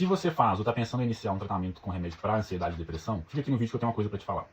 Se você faz ou tá pensando em iniciar um tratamento com remédio para ansiedade e depressão, fica aqui no vídeo que eu tenho uma coisa para te falar.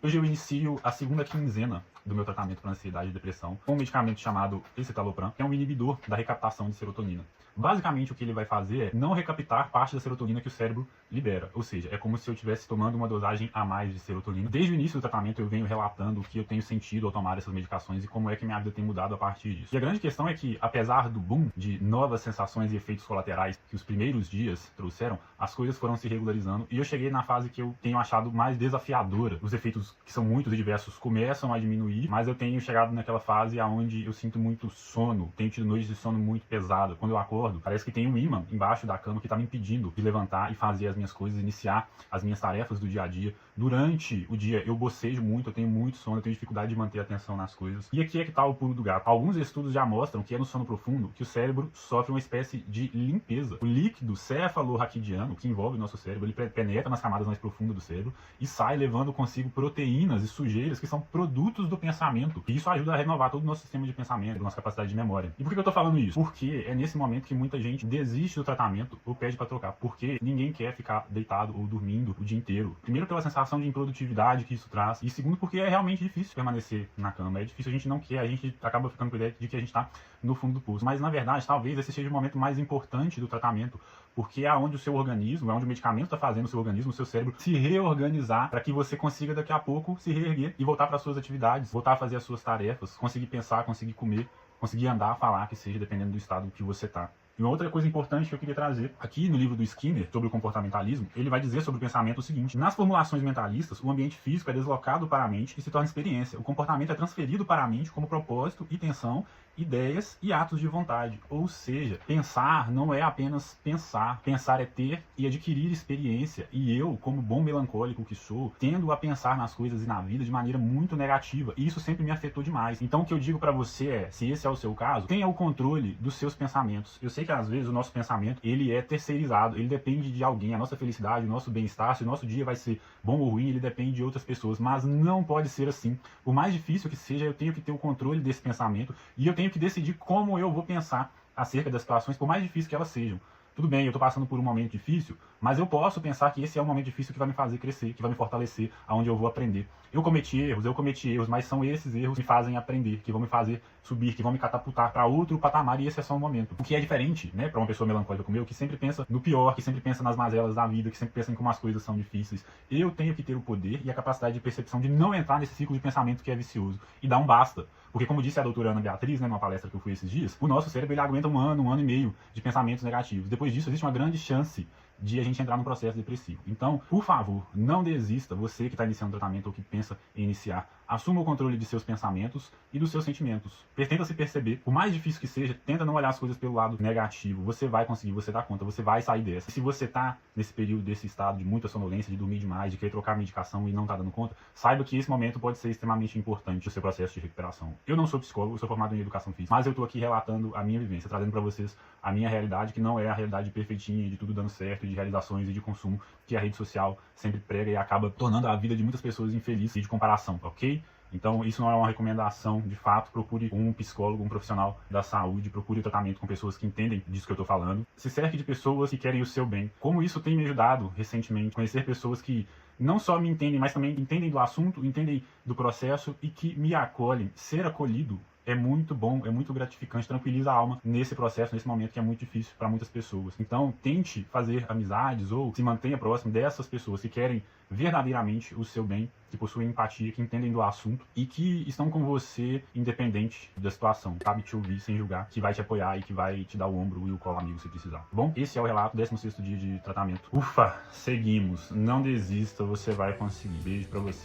Hoje eu inicio a segunda quinzena do meu tratamento para ansiedade e depressão com um medicamento chamado escitalopram, que é um inibidor da recaptação de serotonina. Basicamente o que ele vai fazer é não recaptar parte da serotonina que o cérebro libera, ou seja, é como se eu estivesse tomando uma dosagem a mais de serotonina. Desde o início do tratamento eu venho relatando o que eu tenho sentido ao tomar essas medicações e como é que minha vida tem mudado a partir disso. E a grande questão é que, apesar do boom de novas sensações e efeitos colaterais que os primeiros dias trouxeram, as coisas foram se regularizando e eu cheguei na fase que eu tenho achado mais desafiadora. Os efeitos, que são muitos e diversos, começam a diminuir, mas eu tenho chegado naquela fase onde eu sinto muito sono, tenho tido noites de sono muito pesado. Quando eu acordo, parece que tem um ímã embaixo da cama que está me impedindo de levantar e fazer as minhas coisas, iniciar as minhas tarefas do dia a dia. Durante o dia eu bocejo muito, eu tenho muito sono, eu tenho dificuldade de manter a atenção nas coisas. E aqui é que está o pulo do gato. Alguns estudos já mostram que é no sono profundo que o cérebro sofre uma espécie de limpeza. O líquido cefalorraquidiano, que envolve o nosso cérebro, ele penetra nas camadas mais profundas do cérebro e sai levando consigo proteínas e sujeiras que são produtos do pensamento. E isso ajuda a renovar todo o nosso sistema de pensamento, a nossa capacidade de memória. E por que eu estou falando isso? Porque é nesse momento que muita gente desiste do tratamento ou pede para trocar, porque ninguém quer ficar deitado ou dormindo o dia inteiro. Primeiro pela sensação de improdutividade que isso traz, e segundo porque é realmente difícil permanecer na cama, é difícil, a gente não quer, a gente acaba ficando com a ideia de que a gente está no fundo do poço. Mas na verdade, talvez esse seja o momento mais importante do tratamento, porque é onde o seu organismo, é onde o medicamento está fazendo o seu organismo, o seu cérebro se reorganizar para que você consiga daqui a pouco se reerguer e voltar para as suas atividades, voltar a fazer as suas tarefas, conseguir pensar, conseguir comer, conseguir andar, falar, que seja, dependendo do estado que você está. E uma outra coisa importante que eu queria trazer, aqui no livro do Skinner, sobre o comportamentalismo, ele vai dizer sobre o pensamento o seguinte: nas formulações mentalistas, o ambiente físico é deslocado para a mente e se torna experiência. O comportamento é transferido para a mente como propósito, intenção, ideias e atos de vontade. Ou seja, pensar não é apenas pensar. Pensar é ter e adquirir experiência. E eu, como bom melancólico que sou, tendo a pensar nas coisas e na vida de maneira muito negativa. E isso sempre me afetou demais. Então o que eu digo para você é, se esse é o seu caso, tenha o controle dos seus pensamentos. Eu sei que às vezes o nosso pensamento, ele é terceirizado, ele depende de alguém. A nossa felicidade, o nosso bem-estar, se o nosso dia vai ser bom ou ruim, ele depende de outras pessoas. Mas não pode ser assim. Por mais difícil que seja, eu tenho que ter o controle desse pensamento e eu tenho que decidir como eu vou pensar acerca das situações, por mais difíceis que elas sejam. Tudo bem, eu estou passando por um momento difícil, mas eu posso pensar que esse é um momento difícil que vai me fazer crescer, que vai me fortalecer, aonde eu vou aprender. Eu cometi erros, mas são esses erros que me fazem aprender, que vão me fazer subir, que vão me catapultar para outro patamar, e esse é só um momento. O que é diferente, né, para uma pessoa melancólica como eu, que sempre pensa no pior, que sempre pensa nas mazelas da vida, que sempre pensa em como as coisas são difíceis. Eu tenho que ter o poder e a capacidade de percepção de não entrar nesse ciclo de pensamento que é vicioso e dar um basta. Porque, como disse a doutora Ana Beatriz, né, numa palestra que eu fui esses dias, o nosso cérebro ele aguenta um ano e meio de pensamentos negativos. Depois disso, existe uma grande chance de a gente entrar num processo depressivo. Então, por favor, não desista, você que está iniciando tratamento ou que pensa em iniciar, assuma o controle de seus pensamentos e dos seus sentimentos. Tenta se perceber, por mais difícil que seja, tenta não olhar as coisas pelo lado negativo. Você vai conseguir, você dá conta, você vai sair dessa. E se você está nesse período, desse estado de muita sonolência, de dormir demais, de querer trocar medicação e não está dando conta, saiba que esse momento pode ser extremamente importante no seu processo de recuperação. Eu não sou psicólogo, eu sou formado em educação física, mas eu estou aqui relatando a minha vivência, trazendo para vocês a minha realidade, que não é a realidade perfeitinha, de tudo dando certo, de realizações e de consumo, que a rede social sempre prega e acaba tornando a vida de muitas pessoas infeliz e de comparação, ok? Então, isso não é uma recomendação, de fato. Procure um psicólogo, um profissional da saúde, procure o tratamento com pessoas que entendem disso que eu estou falando. Se cerque de pessoas que querem o seu bem. Como isso tem me ajudado recentemente, conhecer pessoas que não só me entendem, mas também entendem do assunto, entendem do processo e que me acolhem. Ser acolhido é muito bom, é muito gratificante, tranquiliza a alma nesse processo, nesse momento que é muito difícil para muitas pessoas. Então, tente fazer amizades ou se mantenha próximo dessas pessoas que querem verdadeiramente o seu bem, que possuem empatia, que entendem do assunto e que estão com você independente da situação, sabe te ouvir sem julgar, que vai te apoiar e que vai te dar o ombro e o colo amigo se precisar. Bom, esse é o relato, 16º dia de tratamento. Ufa, seguimos. Não desista, você vai conseguir. Beijo pra você.